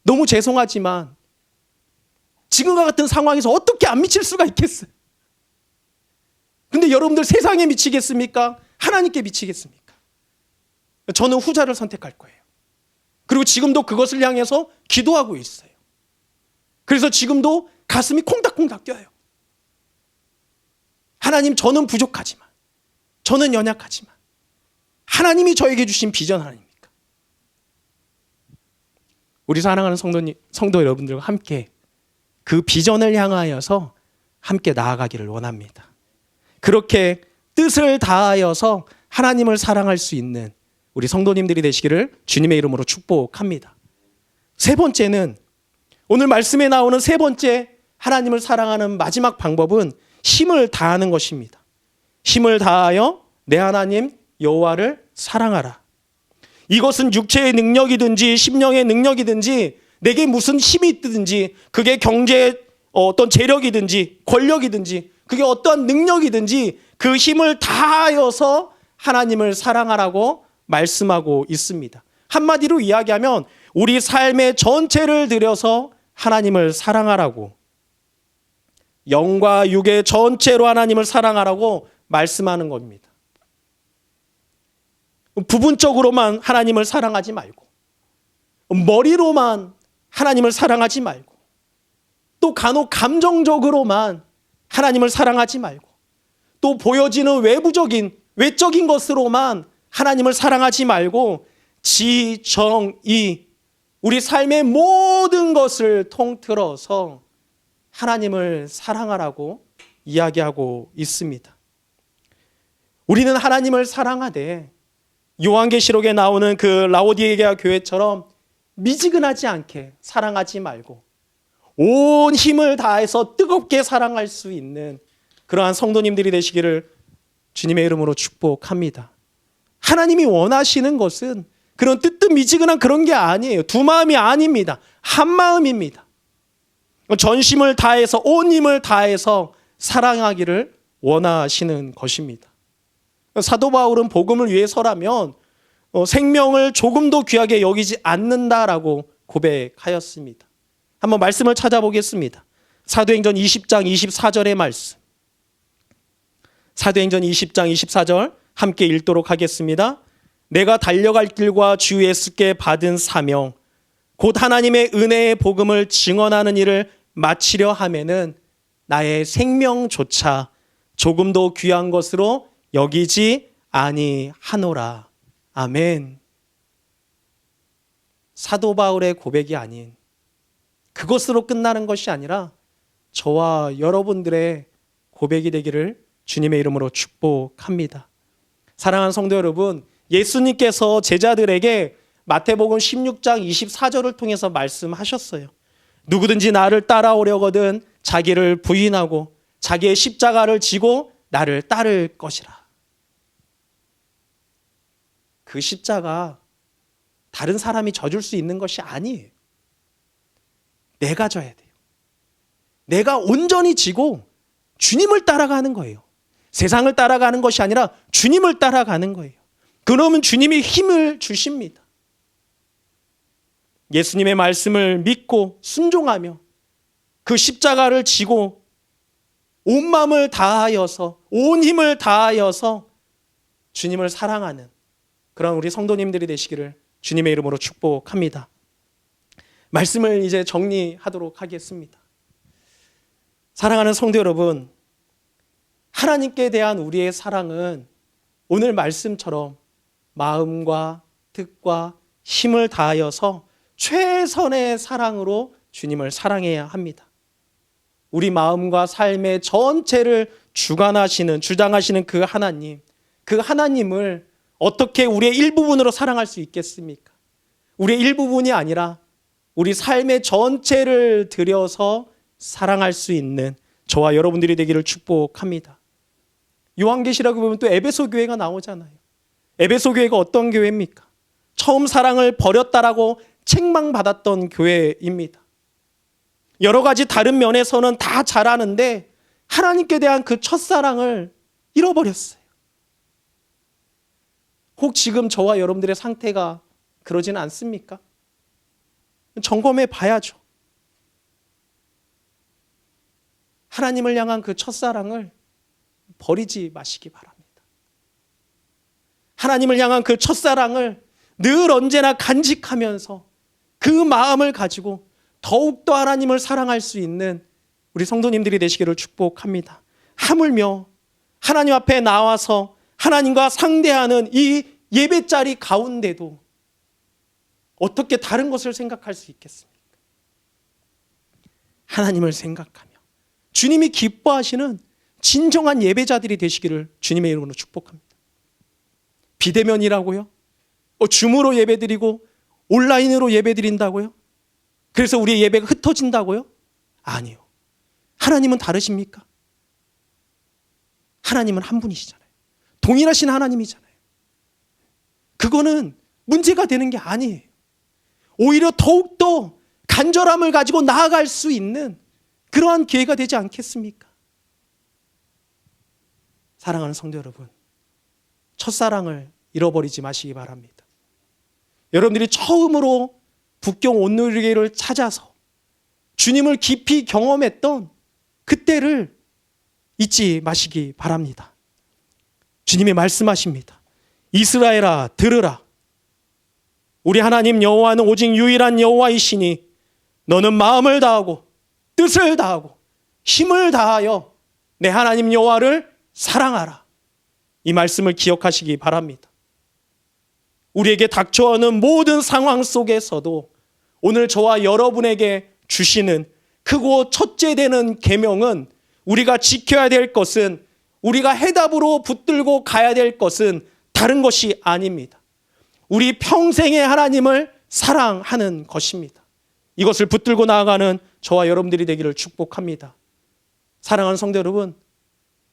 너무 죄송하지만 지금과 같은 상황에서 어떻게 안 미칠 수가 있겠어요? 근데 여러분들 세상에 미치겠습니까? 하나님께 미치겠습니까? 저는 후자를 선택할 거예요. 그리고 지금도 그것을 향해서 기도하고 있어요. 그래서 지금도 가슴이 콩닥콩닥 뛰어요. 하나님, 저는 부족하지만, 저는 연약하지만 하나님이 저에게 주신 비전 하나님입니까? 우리 사랑하는 성도 여러분들과 함께 그 비전을 향하여서 함께 나아가기를 원합니다. 그렇게 뜻을 다하여서 하나님을 사랑할 수 있는 우리 성도님들이 되시기를 주님의 이름으로 축복합니다. 세 번째는, 오늘 말씀에 나오는 세 번째 하나님을 사랑하는 마지막 방법은 힘을 다하는 것입니다. 힘을 다하여 내 하나님 여호와를 사랑하라. 이것은 육체의 능력이든지 심령의 능력이든지 내게 무슨 힘이 있든지, 그게 경제의 어떤 재력이든지 권력이든지 그게 어떠한 능력이든지 그 힘을 다하여서 하나님을 사랑하라고 말씀하고 있습니다. 한마디로 이야기하면 우리 삶의 전체를 들여서 하나님을 사랑하라고, 영과 육의 전체로 하나님을 사랑하라고 말씀하는 겁니다. 부분적으로만 하나님을 사랑하지 말고, 머리로만 하나님을 사랑하지 말고, 또 간혹 감정적으로만 하나님을 사랑하지 말고, 또 보여지는 외적인 것으로만 하나님을 사랑하지 말고, 지정이 우리 삶의 모든 것을 통틀어서 하나님을 사랑하라고 이야기하고 있습니다. 우리는 하나님을 사랑하되 요한계시록에 나오는 그 라오디게아 교회처럼 미지근하지 않게 사랑하지 말고 온 힘을 다해서 뜨겁게 사랑할 수 있는 그러한 성도님들이 되시기를 주님의 이름으로 축복합니다. 하나님이 원하시는 것은 그런 뜨뜻미지근한 그런 게 아니에요. 두 마음이 아닙니다. 한 마음입니다. 전심을 다해서, 온 힘을 다해서 사랑하기를 원하시는 것입니다. 사도 바울은 복음을 위해서라면 생명을 조금도 귀하게 여기지 않는다라고 고백하였습니다. 한번 말씀을 찾아보겠습니다. 사도행전 20장 24절의 말씀. 사도행전 20장 24절 함께 읽도록 하겠습니다. 내가 달려갈 길과 주 예수께 받은 사명, 곧 하나님의 은혜의 복음을 증언하는 일을 마치려 하면은 나의 생명조차 조금도 귀한 것으로 여기지 아니하노라. 아멘. 사도 바울의 고백이 아닌, 그것으로 끝나는 것이 아니라 저와 여러분들의 고백이 되기를 주님의 이름으로 축복합니다. 사랑하는 성도 여러분, 예수님께서 제자들에게 마태복음 16장 24절을 통해서 말씀하셨어요. 누구든지 나를 따라오려거든 자기를 부인하고 자기의 십자가를 지고 나를 따를 것이라. 그 십자가 다른 사람이 져줄 수 있는 것이 아니에요. 내가 져야 돼요. 내가 온전히 지고 주님을 따라가는 거예요. 세상을 따라가는 것이 아니라 주님을 따라가는 거예요. 그러면 주님이 힘을 주십니다. 예수님의 말씀을 믿고 순종하며 그 십자가를 지고 온 마음을 다하여서 온 힘을 다하여서 주님을 사랑하는 그런 우리 성도님들이 되시기를 주님의 이름으로 축복합니다. 말씀을 이제 정리하도록 하겠습니다. 사랑하는 성도 여러분, 하나님께 대한 우리의 사랑은 오늘 말씀처럼 마음과 뜻과 힘을 다하여서 최선의 사랑으로 주님을 사랑해야 합니다. 우리 마음과 삶의 전체를 주장하시는 그 하나님을 어떻게 우리의 일부분으로 사랑할 수 있겠습니까? 우리의 일부분이 아니라 우리 삶의 전체를 들여서 사랑할 수 있는 저와 여러분들이 되기를 축복합니다. 요한계시라고 보면 또 에베소 교회가 나오잖아요. 에베소 교회가 어떤 교회입니까? 처음 사랑을 버렸다라고 책망받았던 교회입니다. 여러 가지 다른 면에서는 다 잘하는데 하나님께 대한 그 첫사랑을 잃어버렸어요. 혹 지금 저와 여러분들의 상태가 그러지는 않습니까? 점검해 봐야죠. 하나님을 향한 그 첫사랑을 버리지 마시기 바랍니다. 하나님을 향한 그 첫사랑을 늘 언제나 간직하면서 그 마음을 가지고 더욱더 하나님을 사랑할 수 있는 우리 성도님들이 되시기를 축복합니다. 하물며 하나님 앞에 나와서 하나님과 상대하는 이 예배자리 가운데도 어떻게 다른 것을 생각할 수 있겠습니까? 하나님을 생각하며 주님이 기뻐하시는 진정한 예배자들이 되시기를 주님의 이름으로 축복합니다. 비대면이라고요? 줌으로 예배드리고 온라인으로 예배드린다고요? 그래서 우리의 예배가 흩어진다고요? 아니요. 하나님은 다르십니까? 하나님은 한 분이시잖아요. 동일하신 하나님이잖아요. 그거는 문제가 되는 게 아니에요. 오히려 더욱더 간절함을 가지고 나아갈 수 있는 그러한 기회가 되지 않겠습니까? 사랑하는 성도 여러분, 첫사랑을 잃어버리지 마시기 바랍니다. 여러분들이 처음으로 북경 온누리교회를 찾아서 주님을 깊이 경험했던 그때를 잊지 마시기 바랍니다. 주님이 말씀하십니다. 이스라엘아 들으라. 우리 하나님 여호와는 오직 유일한 여호와이시니 너는 마음을 다하고 뜻을 다하고 힘을 다하여 내 하나님 여호와를 사랑하라. 이 말씀을 기억하시기 바랍니다. 우리에게 닥쳐오는 모든 상황 속에서도 오늘 저와 여러분에게 주시는 크고 첫째 되는 계명은 우리가 지켜야 될 것은 우리가 해답으로 붙들고 가야 될 것은 다른 것이 아닙니다. 우리 평생의 하나님을 사랑하는 것입니다. 이것을 붙들고 나아가는 저와 여러분들이 되기를 축복합니다. 사랑하는 성도 여러분,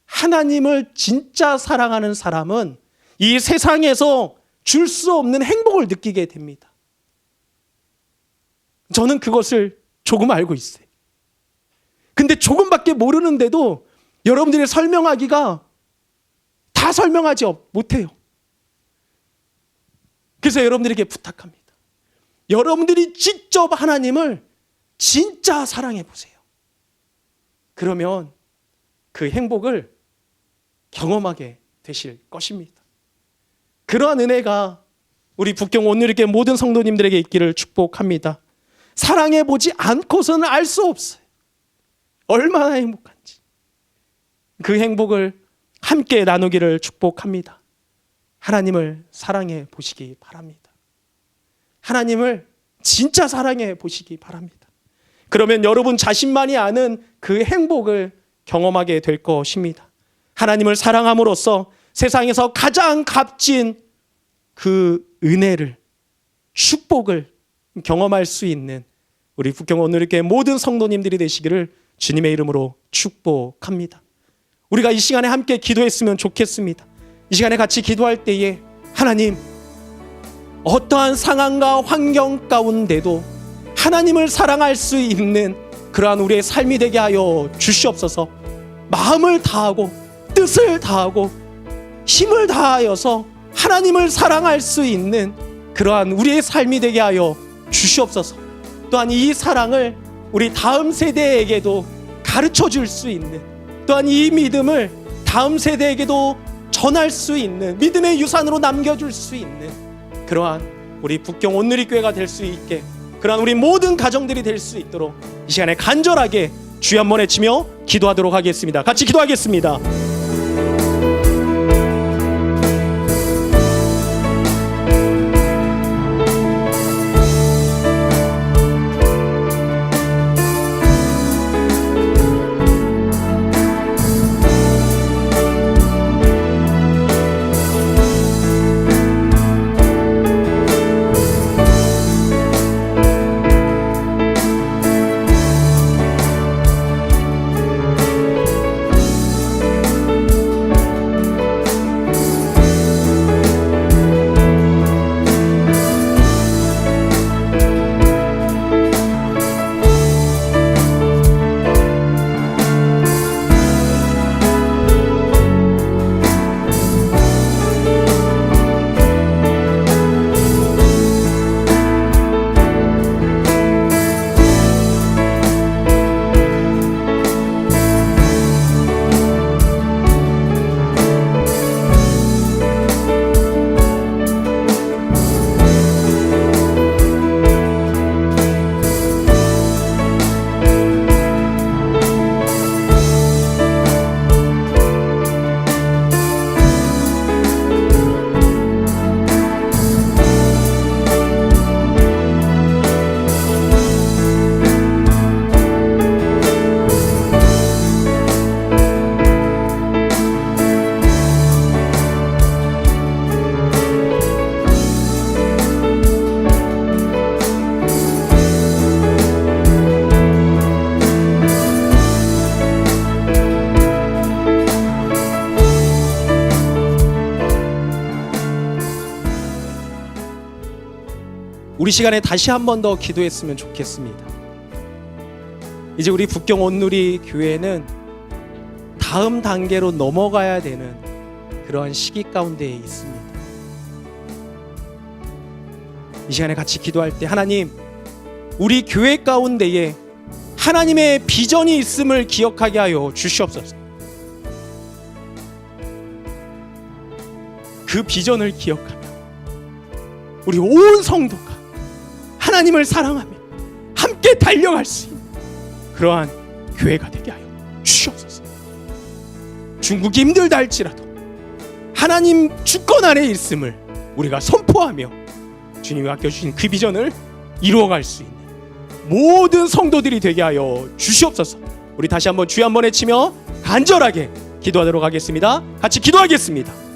하나님을 진짜 사랑하는 사람은 이 세상에서 줄 수 없는 행복을 느끼게 됩니다. 저는 그것을 조금 알고 있어요. 근데 조금밖에 모르는데도 여러분들이 설명하기가 다 설명하지 못해요. 그래서 여러분들에게 부탁합니다. 여러분들이 직접 하나님을 진짜 사랑해 보세요. 그러면 그 행복을 경험하게 되실 것입니다. 그러한 은혜가 우리 북경 온누리교회 모든 성도님들에게 있기를 축복합니다. 사랑해 보지 않고서는 알 수 없어요. 얼마나 행복한지. 그 행복을 함께 나누기를 축복합니다. 하나님을 사랑해 보시기 바랍니다. 하나님을 진짜 사랑해 보시기 바랍니다. 그러면 여러분 자신만이 아는 그 행복을 경험하게 될 것입니다. 하나님을 사랑함으로써 세상에서 가장 값진 그 은혜를 축복을 경험할 수 있는 우리 북경 온누리교회 모든 성도님들이 되시기를 주님의 이름으로 축복합니다. 우리가 이 시간에 함께 기도했으면 좋겠습니다. 이 시간에 같이 기도할 때에 하나님, 어떠한 상황과 환경 가운데도 하나님을 사랑할 수 있는 그러한 우리의 삶이 되게 하여 주시옵소서. 마음을 다하고 뜻을 다하고 힘을 다하여서 하나님을 사랑할 수 있는 그러한 우리의 삶이 되게 하여 주시옵소서. 또한 이 사랑을 우리 다음 세대에게도 가르쳐 줄 수 있는, 또한 이 믿음을 다음 세대에게도 전할 수 있는, 믿음의 유산으로 남겨줄 수 있는 그러한 우리 북경 온누리교회가 될 수 있게, 그러한 우리 모든 가정들이 될 수 있도록 이 시간에 간절하게 주여 한번 외치며 기도하도록 하겠습니다. 같이 기도하겠습니다. 우리 시간에 다시 한 번 더 기도했으면 좋겠습니다. 이제 우리 북경 온누리 교회는 다음 단계로 넘어가야 되는 그러한 시기 가운데에 있습니다. 이 시간에 같이 기도할 때 하나님, 우리 교회 가운데에 하나님의 비전이 있음을 기억하게 하여 주시옵소서. 그 비전을 기억하며 우리 온 성도가 하나님을 사랑하며 함께 달려갈 수 있는 그러한 교회가 되게 하여 주시옵소서. 중국이 힘들다 할지라도 하나님 주권 안에 있음을 우리가 선포하며 주님이 맡겨주신 그 비전을 이루어갈 수 있는 모든 성도들이 되게 하여 주시옵소서. 우리 다시 한번 주여 한번 외치며 간절하게 기도하도록 하겠습니다. 같이 기도하겠습니다.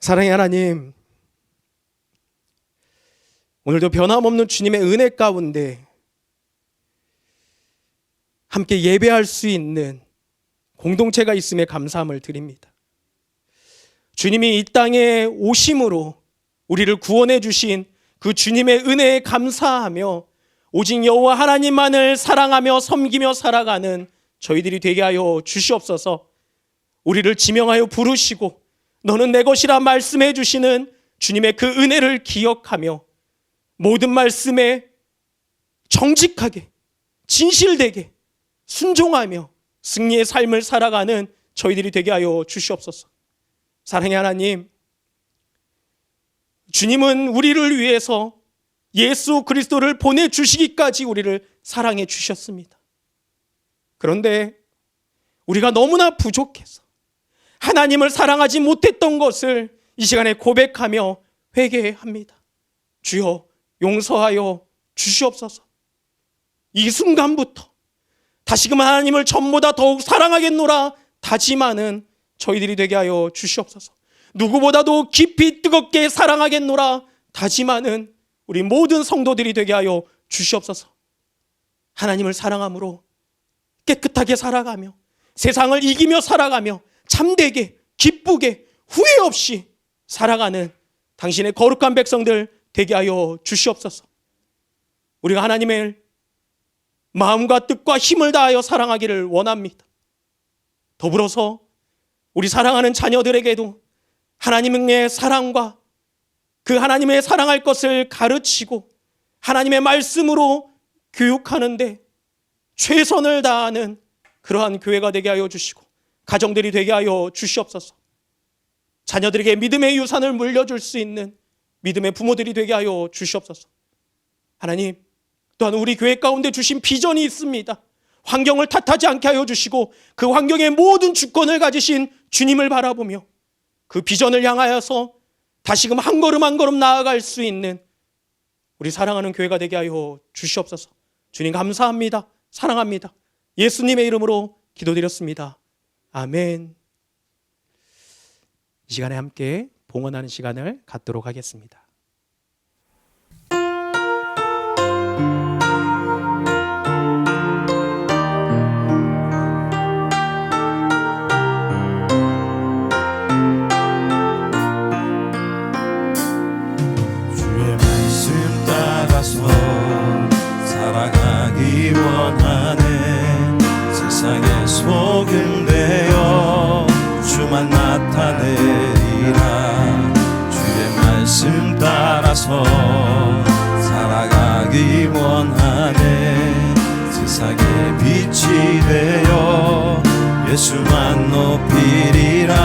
사랑의 하나님, 오늘도 변함없는 주님의 은혜 가운데 함께 예배할 수 있는 공동체가 있음에 감사함을 드립니다. 주님이 이 땅에 오심으로 우리를 구원해 주신 그 주님의 은혜에 감사하며 오직 여호와 하나님만을 사랑하며 섬기며 살아가는 저희들이 되게 하여 주시옵소서. 우리를 지명하여 부르시고 너는 내 것이라 말씀해 주시는 주님의 그 은혜를 기억하며 모든 말씀에 정직하게 진실되게 순종하며 승리의 삶을 살아가는 저희들이 되게 하여 주시옵소서. 사랑의 하나님, 주님은 우리를 위해서 예수 그리스도를 보내주시기까지 우리를 사랑해 주셨습니다. 그런데 우리가 너무나 부족해서 하나님을 사랑하지 못했던 것을 이 시간에 고백하며 회개합니다. 주여 용서하여 주시옵소서. 이 순간부터 다시금 하나님을 전보다 더욱 사랑하겠노라 다짐하는 저희들이 되게 하여 주시옵소서. 누구보다도 깊이 뜨겁게 사랑하겠노라 다짐하는 우리 모든 성도들이 되게 하여 주시옵소서. 하나님을 사랑함으로 깨끗하게 살아가며 세상을 이기며 살아가며 참되게 기쁘게 후회 없이 살아가는 당신의 거룩한 백성들 되게 하여 주시옵소서. 우리가 하나님을 마음과 뜻과 힘을 다하여 사랑하기를 원합니다. 더불어서 우리 사랑하는 자녀들에게도 하나님의 사랑과 그 하나님의 사랑할 것을 가르치고 하나님의 말씀으로 교육하는데 최선을 다하는 그러한 교회가 되게 하여 주시고 가정들이 되게 하여 주시옵소서. 자녀들에게 믿음의 유산을 물려줄 수 있는 믿음의 부모들이 되게 하여 주시옵소서. 하나님, 또한 우리 교회 가운데 주신 비전이 있습니다. 환경을 탓하지 않게 하여 주시고 그 환경의 모든 주권을 가지신 주님을 바라보며 그 비전을 향하여서 다시금 한 걸음 한 걸음 나아갈 수 있는 우리 사랑하는 교회가 되게 하여 주시옵소서. 주님 감사합니다. 사랑합니다. 예수님의 이름으로 기도드렸습니다. 아멘. 이 시간에 함께 봉헌하는 시간을 갖도록 하겠습니다. 주의 말씀 따라서 살아가기 원하네. 세상에 소금 되어 주만 나타내리라. 주의 말씀 따라서 살아가기 원하네. 세상에 빛이 되어 예수만 높이리라.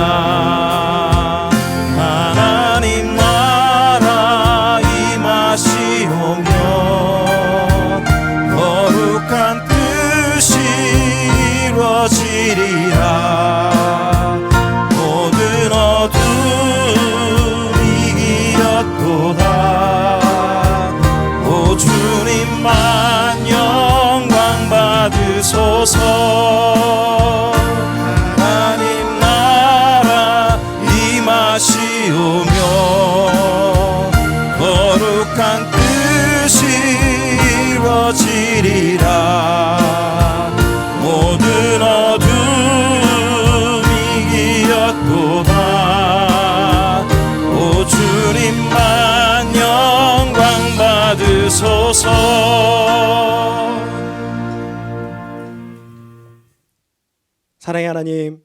하나님 나라 임하시오며 거룩한 뜻이 이루어지리라. 모든 어둠이 이겼도다. 오 주님만 영광 받으소서. 하나님 나라 임하시오며 거룩한 뜻이 이루어지리라. 모든 어둠이 이겼도다. 오 주님만 영광 받으소서. 사랑의 하나님,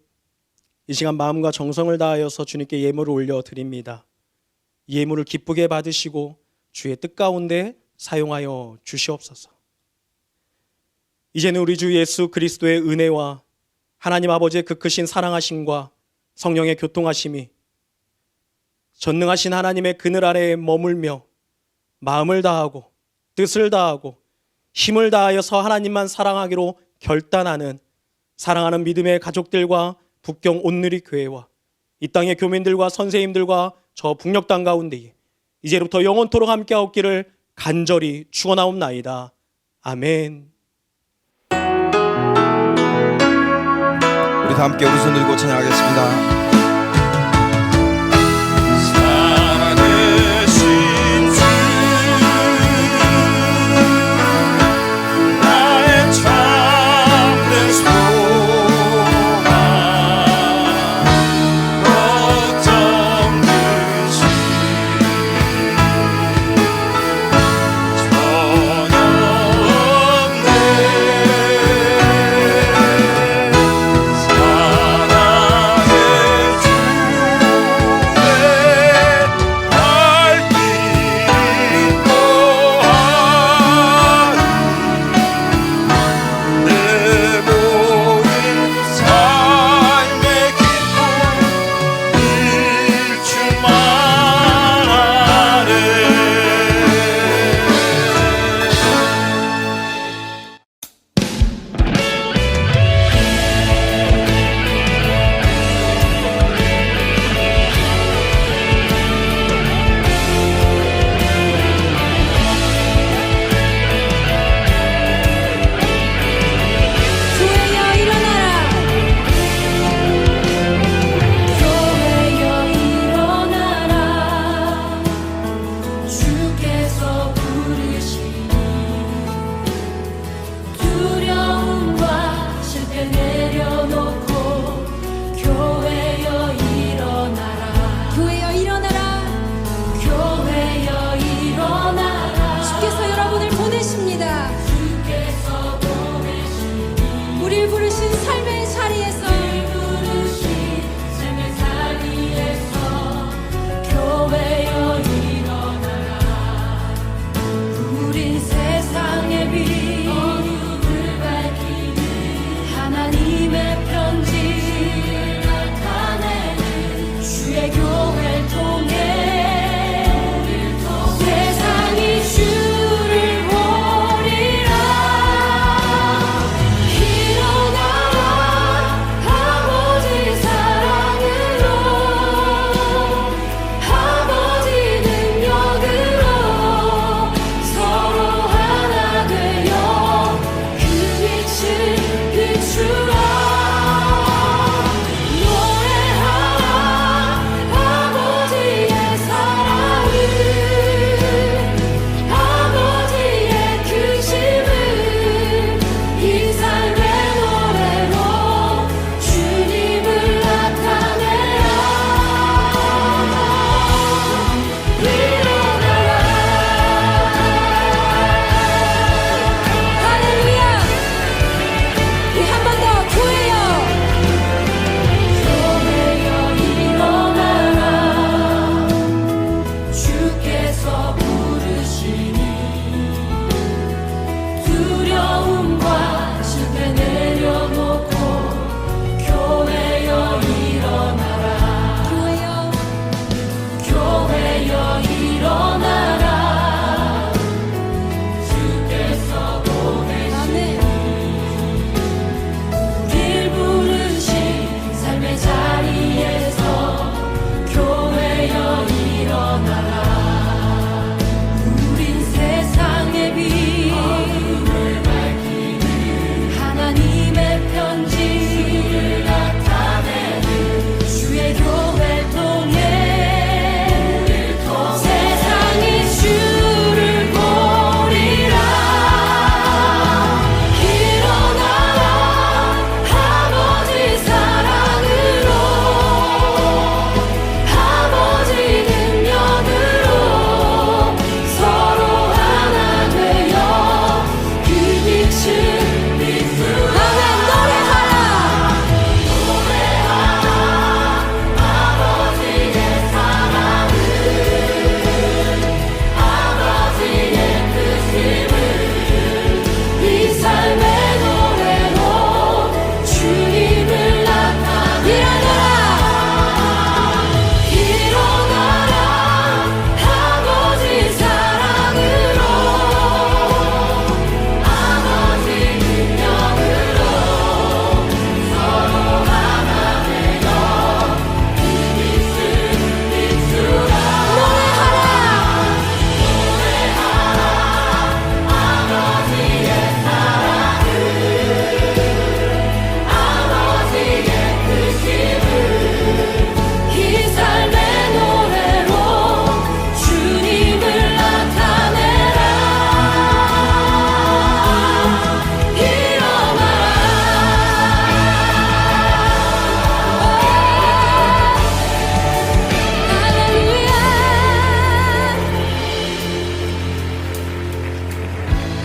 이 시간 마음과 정성을 다하여서 주님께 예물을 올려드립니다. 이 예물을 기쁘게 받으시고 주의 뜻 가운데 사용하여 주시옵소서. 이제는 우리 주 예수 그리스도의 은혜와 하나님 아버지의 그 크신 사랑하심과 성령의 교통하심이 전능하신 하나님의 그늘 아래에 머물며 마음을 다하고 뜻을 다하고 힘을 다하여서 하나님만 사랑하기로 결단하는 사랑하는 믿음의 가족들과 북경 온누리 교회와 이 땅의 교민들과 선생님들과 저 북녘 땅 가운데에 이제부터 영원토록 함께하옵기를 간절히 축원하옵나이다. 아멘. 우리 다 함께 우리 손 들고 찬양하겠습니다.